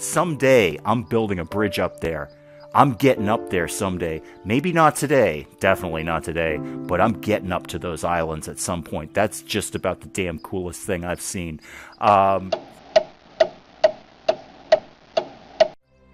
someday I'm building a bridge up there. I'm getting up there someday. Maybe not today, definitely not today, but I'm getting up to those islands at some point. That's just about the damn coolest thing I've seen.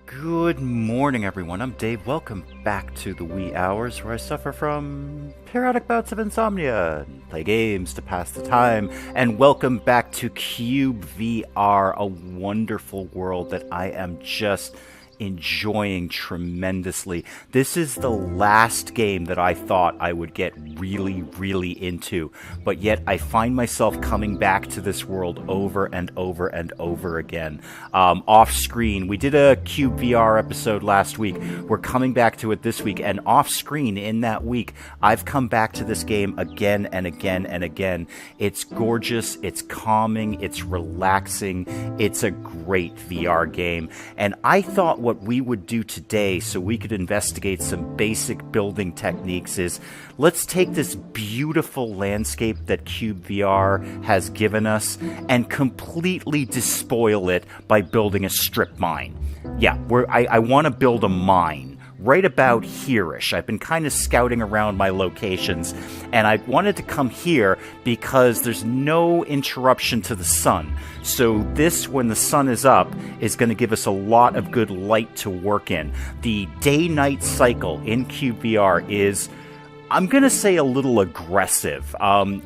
Good morning, everyone. I'm Dave. Welcome back to the wee hours where I suffer from periodic bouts of insomnia and play games to pass the time. And welcome back to cyubeVR, a wonderful world that I am just enjoying tremendously. This is the last game that I thought I would get really into, but yet I find myself coming back to this world over and over and over again. Off screen, we did a cyubeVR episode last week. We're coming back to it this week, and off screen in that week, I've come back to this game again and again and again. It's gorgeous, it's calming, it's relaxing, it's a great VR game, and I thought what we would do today so we could investigate some basic building techniques is let's take this beautiful landscape that cyubeVR has given us and completely despoil it by building a strip mine. Yeah, I want to build a mine right about here-ish. I've been kind of scouting around my locations, and I wanted to come here because there's no interruption to the sun. So this, when the sun is up, is going to give us a lot of good light to work in. The day-night cycle in cyubeVR is, I'm going to say, a little aggressive.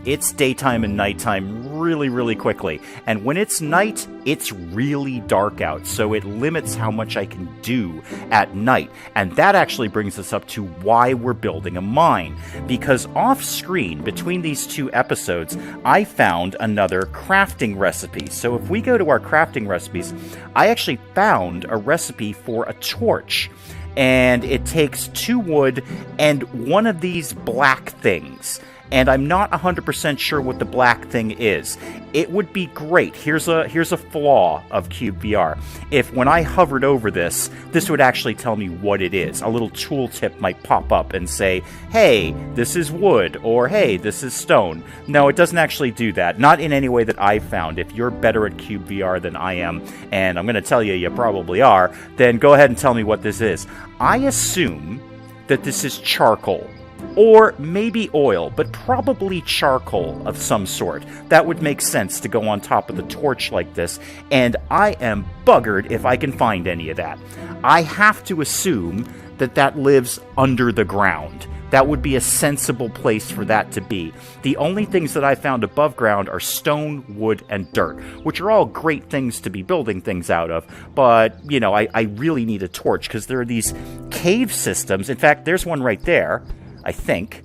It's daytime and nighttime really quickly. And when it's night, it's really dark out. So it limits how much I can do at night. And that actually brings us up to why we're building a mine. Because off screen, between these two episodes, I found another crafting recipe. So if we go to our crafting recipes, I actually found a recipe for a torch. And it takes 2 wood and one of these black things. And I'm not 100% sure what the black thing is. It would be great. Here's a flaw of cyubeVR. If when I hovered over this would actually tell me what it is. A little tooltip might pop up and say, hey, this is wood, or hey, this is stone. No, it doesn't actually do that. Not in any way that I've found. If you're better at cyubeVR than I am, and I'm going to tell you, you probably are, then go ahead and tell me what this is. I assume that this is charcoal. Or maybe oil, but probably charcoal of some sort. That would make sense to go on top of the torch like this, and I am buggered if I can find any of that. I have to assume that that lives under the ground. That would be a sensible place for that to be. The only things that I found above ground are stone, wood, and dirt, which are all great things to be building things out of, but, you know, I really need a torch, because there are these cave systems. In fact, there's one right there. I think.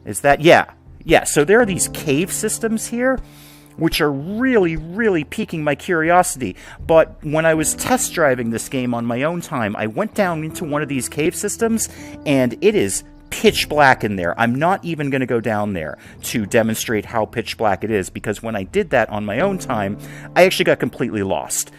Is that? Yeah, so there are these cave systems here, which are really piquing my curiosity. But when I was test driving this game on my own time, I went down into one of these cave systems, and it is pitch black in there. I'm not even going to go down there to demonstrate how pitch black it is, because when I did that on my own time, I actually got completely lost.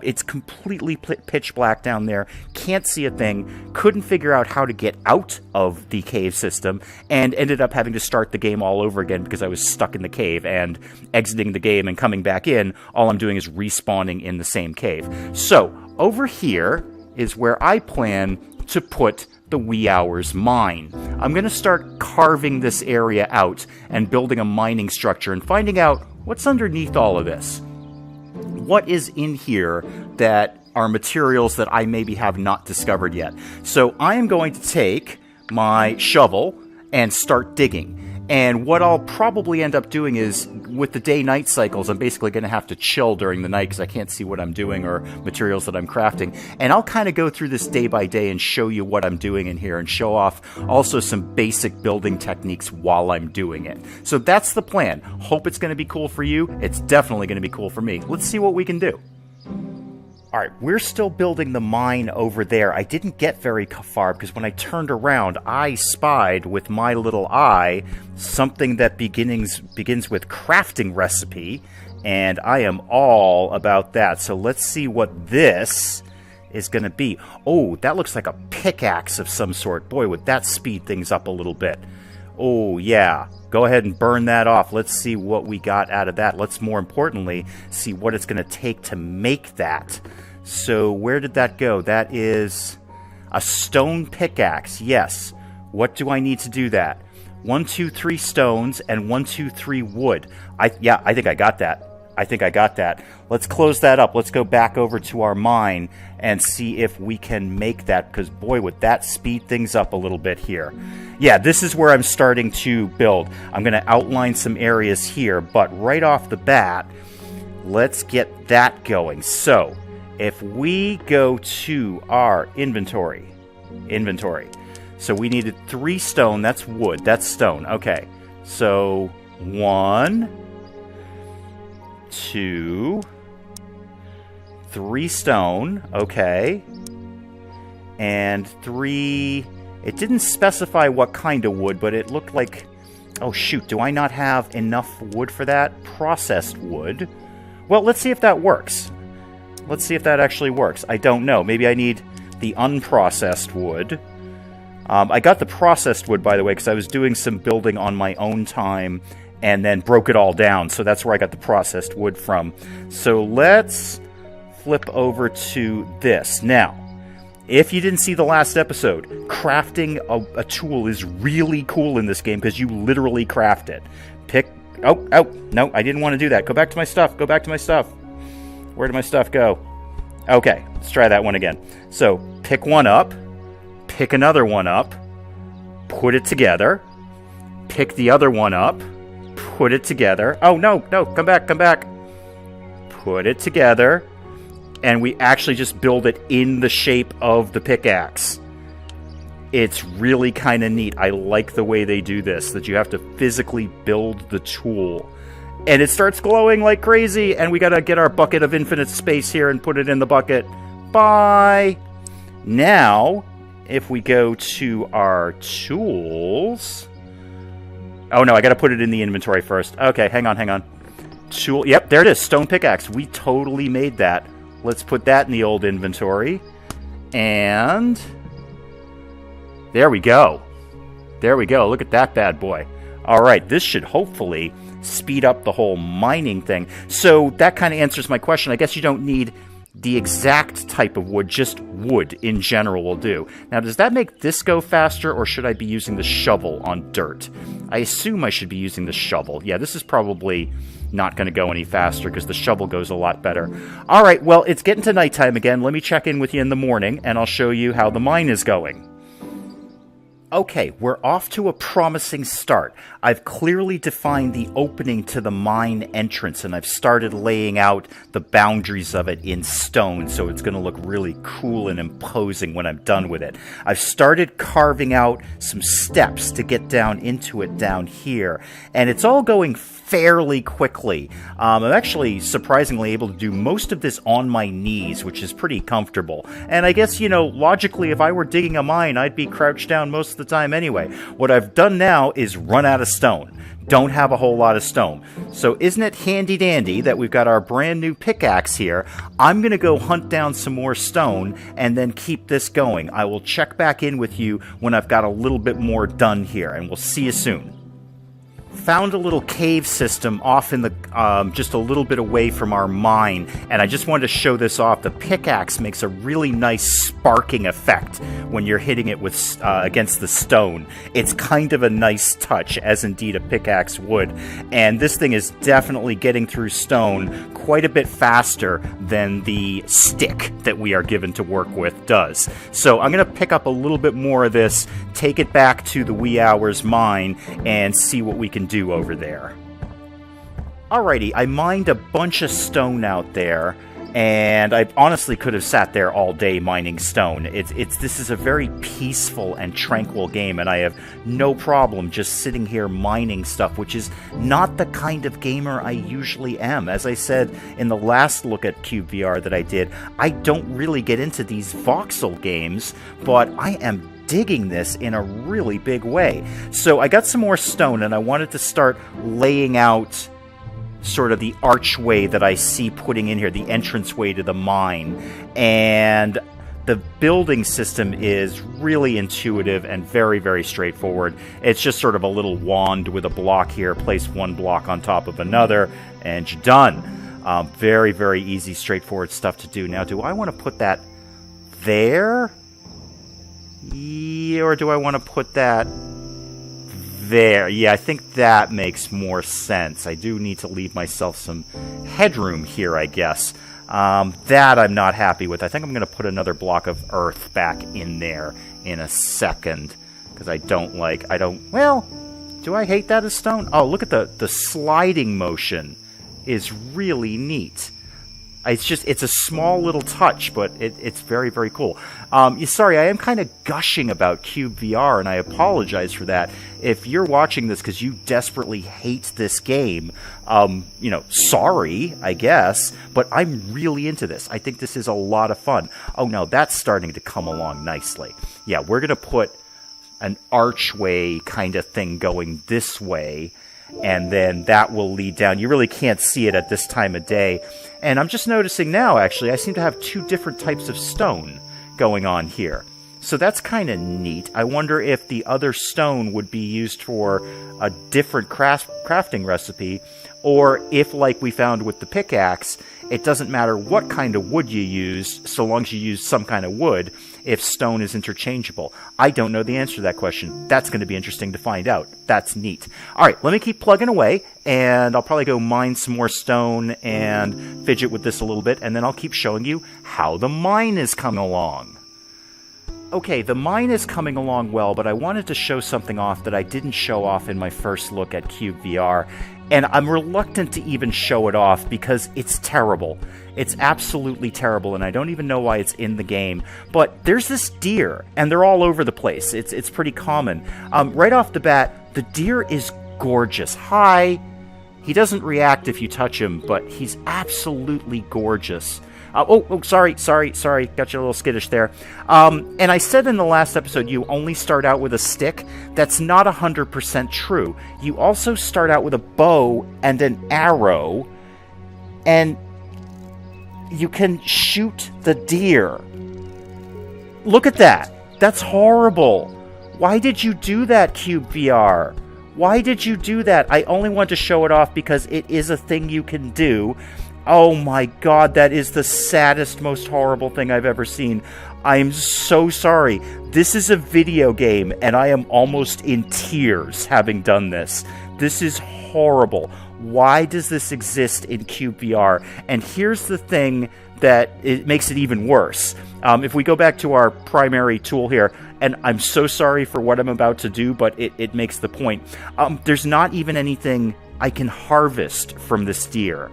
It's completely pitch black down there. Can't see a thing. Couldn't figure out how to get out of the cave system, and ended up having to start the game all over again because I was stuck in the cave, and exiting the game and coming back in, all I'm doing is respawning in the same cave. So, over here is where I plan to put the wee hours mine. I'm going to start carving this area out and building a mining structure and finding out what's underneath all of this. What is in here that are materials that I maybe have not discovered yet? So I am going to take my shovel and start digging. And what I'll probably end up doing is, with the day-night cycles, I'm basically going to have to chill during the night because I can't see what I'm doing or materials that I'm crafting. And I'll kind of go through this day by day and show you what I'm doing in here, and show off also some basic building techniques while I'm doing it. So that's the plan. Hope it's going to be cool for you. It's definitely going to be cool for me. Let's see what we can do. Alright, we're still building the mine over there. I didn't get very far because when I turned around, I spied with my little eye something that begins with crafting recipe, and I am all about that. So let's see what this is going to be. Oh, that looks like a pickaxe of some sort. Boy, would that speed things up a little bit. Oh, yeah. Go ahead and burn that off. Let's see what we got out of that. Let's, more importantly, see what it's going to take to make that. So where did that go? That is a stone pickaxe. Yes. What do I need to do that? 1, 2, 3 stones and 1, 2, 3 wood. I think I got that. I think I got that. Let's close that up. Let's go back over to our mine and see if we can make that, because boy, would that speed things up a little bit here. Yeah, this is where I'm starting to build. I'm going to outline some areas here, but right off the bat, let's get that going. So, if we go to our inventory. So we needed 3 stone. That's wood. That's stone. Okay. So 1, 2, 3 stone. Okay. And 3... It didn't specify what kind of wood, but it looked like... Oh, shoot. Do I not have enough wood for that? Processed wood. Well, let's see if that works. Let's see if that actually works. I don't know. Maybe I need the unprocessed wood. I got the processed wood, by the way, because I was doing some building on my own time and then broke it all down. So that's where I got the processed wood from. So let's flip over to this. Now, if you didn't see the last episode, crafting a tool is really cool in this game because you literally craft it. Oh, no, I didn't want to do that. Go back to my stuff. Go back to my stuff. Where did my stuff go? Okay, let's try that one again. So, pick one up. Pick another one up, put it together, pick the other one up, put it together. Oh, no, come back. Put it together, and we actually just build it in the shape of the pickaxe. It's really kind of neat. I like the way they do this, that you have to physically build the tool. And it starts glowing like crazy, and we gotta get our bucket of infinite space here and put it in the bucket. Bye! Now... If we go to our tools... Oh, no, I got to put it in the inventory first. Okay, hang on. Tool... Yep, there it is. Stone pickaxe. We totally made that. Let's put that in the old inventory. And... There we go. Look at that bad boy. All right, this should hopefully speed up the whole mining thing. So that kind of answers my question. I guess you don't need... the exact type of wood, just wood in general will do. Now, does that make this go faster, or should I be using the shovel on dirt? I assume I should be using the shovel. Yeah, this is probably not going to go any faster because the shovel goes a lot better. All right, well, it's getting to nighttime again. Let me check in with you in the morning, and I'll show you how the mine is going. Okay, we're off to a promising start. I've clearly defined the opening to the mine entrance, and I've started laying out the boundaries of it in stone, so it's going to look really cool and imposing when I'm done with it. I've started carving out some steps to get down into it down here, and it's all going fairly quickly. I'm actually surprisingly able to do most of this on my knees, which is pretty comfortable. And I guess, logically, if I were digging a mine, I'd be crouched down most of the time anyway. What I've done now is run out of stone. Don't have a whole lot of stone. So isn't it handy-dandy that we've got our brand new pickaxe here? I'm going to go hunt down some more stone and then keep this going. I will check back in with you when I've got a little bit more done here, and we'll see you soon. Found a little cave system off in the just a little bit away from our mine, and I just wanted to show this off. The pickaxe makes a really nice sparking effect when you're hitting it with against the stone. It's kind of a nice touch, as indeed a pickaxe would, and this thing is definitely getting through stone quite a bit faster than the stick that we are given to work with does. So I'm going to pick up a little bit more of this, take it back to the wee hours mine, and see what we can do over there. Alrighty, I mined a bunch of stone out there, and I honestly could have sat there all day mining stone. This is a very peaceful and tranquil game, and I have no problem just sitting here mining stuff, which is not the kind of gamer I usually am. As I said in the last look at cyubeVR that I did, I don't really get into these voxel games, but I am digging this in a really big way. So I got some more stone, and I wanted to start laying out sort of the archway that I see putting in here, the entranceway to the mine. And the building system is really intuitive and very, very straightforward. It's just sort of a little wand with a block here. Place one block on top of another, and you're done. Very, very easy, straightforward stuff to do. Now, do I want to put that there? Yeah, or do I want to put that there? Yeah, I think that makes more sense. I do need to leave myself some headroom here, I guess. That I'm not happy with. I think I'm going to put another block of earth back in there in a second. Because well, do I hate that as stone? Oh, look at the sliding motion is really neat. It's a small little touch, but it's very, very cool. Sorry, I am kind of gushing about cyubeVR, and I apologize for that. If you're watching this because you desperately hate this game, sorry, I guess, but I'm really into this. I think this is a lot of fun. Oh, no, that's starting to come along nicely. Yeah, we're going to put an archway kind of thing going this way, and then that will lead down. You really can't see it at this time of day. And I'm just noticing now, actually, I seem to have two different types of stone going on here. So that's kind of neat. I wonder if the other stone would be used for a different crafting recipe, or if, like we found with the pickaxe, it doesn't matter what kind of wood you use, so long as you use some kind of wood, if stone is interchangeable. I don't know the answer to that question. That's going to be interesting to find out. That's neat. All right, let me keep plugging away, and I'll probably go mine some more stone and fidget with this a little bit, and then I'll keep showing you how the mine is coming along. Okay, the mine is coming along well, but I wanted to show something off that I didn't show off in my first look at cyubeVR, and I'm reluctant to even show it off because it's terrible. It's absolutely terrible, and I don't even know why it's in the game. But there's this deer, and they're all over the place. It's pretty common. Right off the bat, the deer is gorgeous. Hi! He doesn't react if you touch him, but he's absolutely gorgeous. Sorry. Got you a little skittish there. And I said in the last episode you only start out with a stick. That's not 100% true. You also start out with a bow and an arrow, and you can shoot the deer. Look at that. That's horrible. Why did you do that, cyubeVR? Why did you do that? I only want to show it off because it is a thing you can do. Oh my god, that is the saddest, most horrible thing I've ever seen. I am so sorry. This is a video game, and I am almost in tears having done this. This is horrible. Why does this exist in cyubeVR? And here's the thing that it makes it even worse. If we go back to our primary tool here, and I'm so sorry for what I'm about to do, but it makes the point. There's not even anything I can harvest from this deer.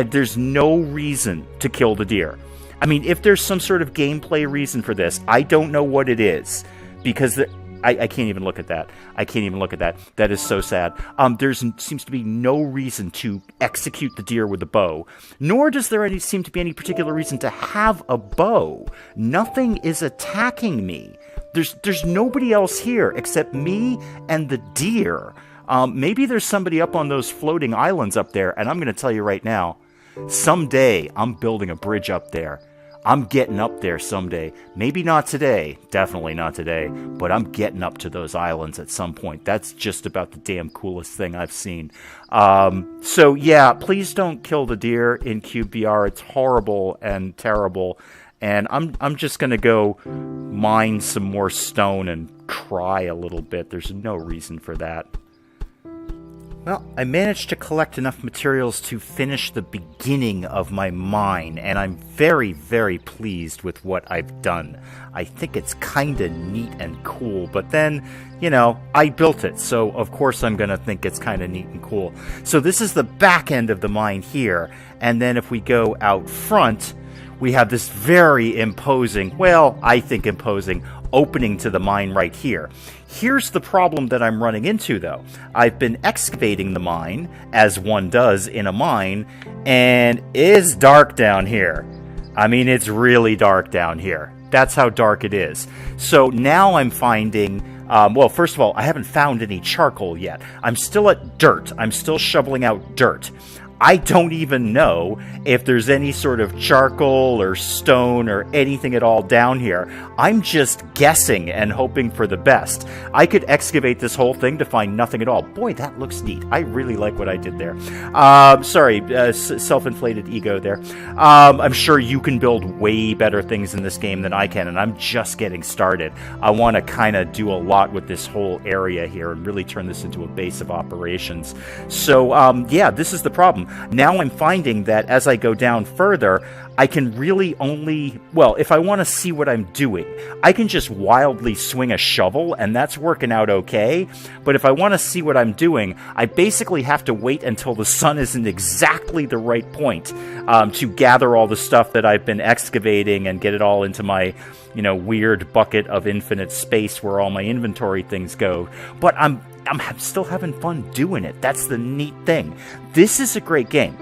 There's no reason to kill the deer. I mean, if there's some sort of gameplay reason for this, I don't know what it is. Because I can't even look at that. I can't even look at that. That is so sad. There seems to be no reason to execute the deer with a bow. Nor does there seem to be any particular reason to have a bow. Nothing is attacking me. There's nobody else here except me and the deer. Maybe there's somebody up on those floating islands up there, and I'm going to tell you right now, someday I'm building a bridge up there. I'm getting up there someday. Maybe not today, definitely not today, but I'm getting up to those islands at some point. That's just about the damn coolest thing I've seen. So yeah, please don't kill the deer in cyubeVR. It's horrible and terrible. And I'm just going to go mine some more stone and cry a little bit. There's no reason for that. Well, I managed to collect enough materials to finish the beginning of my mine, and I'm very, very pleased with what I've done. I think it's kinda neat and cool, but then, I built it, so of course I'm gonna think it's kinda neat and cool. So this is the back end of the mine here, and then if we go out front, we have this very imposing, well, I think imposing, opening to the mine right here. Here's the problem that I'm running into, though. I've been excavating the mine, as one does in a mine, and it's dark down here. I mean, it's really dark down here. That's how dark it is. So now I'm finding, well, first of all, I haven't found any charcoal yet. I'm still at dirt. I'm still shoveling out dirt. I don't even know if there's any sort of charcoal or stone or anything at all down here. I'm just guessing and hoping for the best. I could excavate this whole thing to find nothing at all. Boy, that looks neat. I really like what I did there. Sorry, self-inflated ego there. I'm sure you can build way better things in this game than I can, and I'm just getting started. I want to kind of do a lot with this whole area here and really turn this into a base of operations. So, yeah, this is the problem. Now I'm finding that as I go down further, I can really only, well, if I want to see what I'm doing, I can just wildly swing a shovel, and that's working out okay. But if I want to see what I'm doing, I basically have to wait until the sun is in exactly the right point to gather all the stuff that I've been excavating and get it all into my, you know, weird bucket of infinite space where all my inventory things go. But I'm still having fun doing it. That's the neat thing. This is a great game.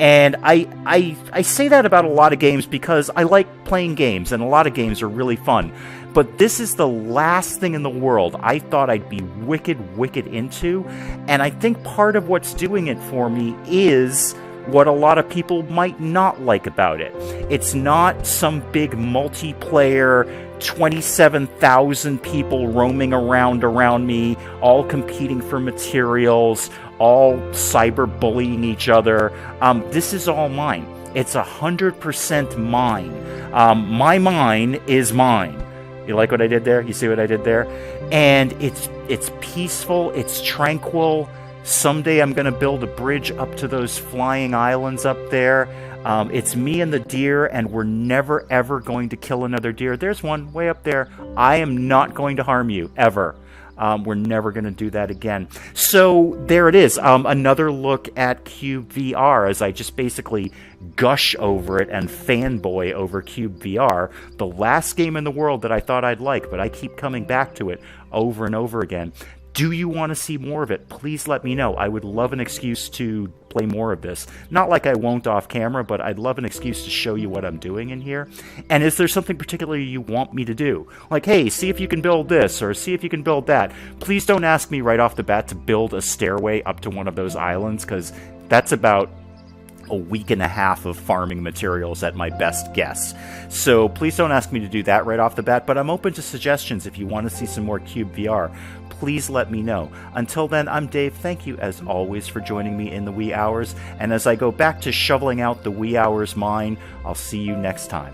And I say that about a lot of games because I like playing games, and a lot of games are really fun. But this is the last thing in the world I thought I'd be wicked into. And I think part of what's doing it for me is what a lot of people might not like about it. It's not some big multiplayer, 27,000 people roaming around me, all competing for materials, all cyberbullying each other. This is all mine. It's 100% mine. My mine is mine. You like what I did there? You see what I did there? And it's peaceful, it's tranquil. Someday I'm going to build a bridge up to those flying islands up there. It's me and the deer, and we're never, ever going to kill another deer. There's one way up there. I am not going to harm you, ever. We're never going to do that again. So there it is. Another look at cyubeVR as I just basically gush over it and fanboy over cyubeVR. The last game in the world that I thought I'd like, but I keep coming back to it over and over again. Do you want to see more of it? Please let me know. I would love an excuse to play more of this. Not like I won't off camera, but I'd love an excuse to show you what I'm doing in here. And is there something particularly you want me to do? Like, hey, see if you can build this, or see if you can build that. Please don't ask me right off the bat to build a stairway up to one of those islands, because that's about a week and a half of farming materials at my best guess. So please don't ask me to do that right off the bat, but I'm open to suggestions if you want to see some more cyubeVR. Please let me know. Until then, I'm Dave. Thank you, as always, for joining me in the wee hours. And as I go back to shoveling out the wee hours mine, I'll see you next time.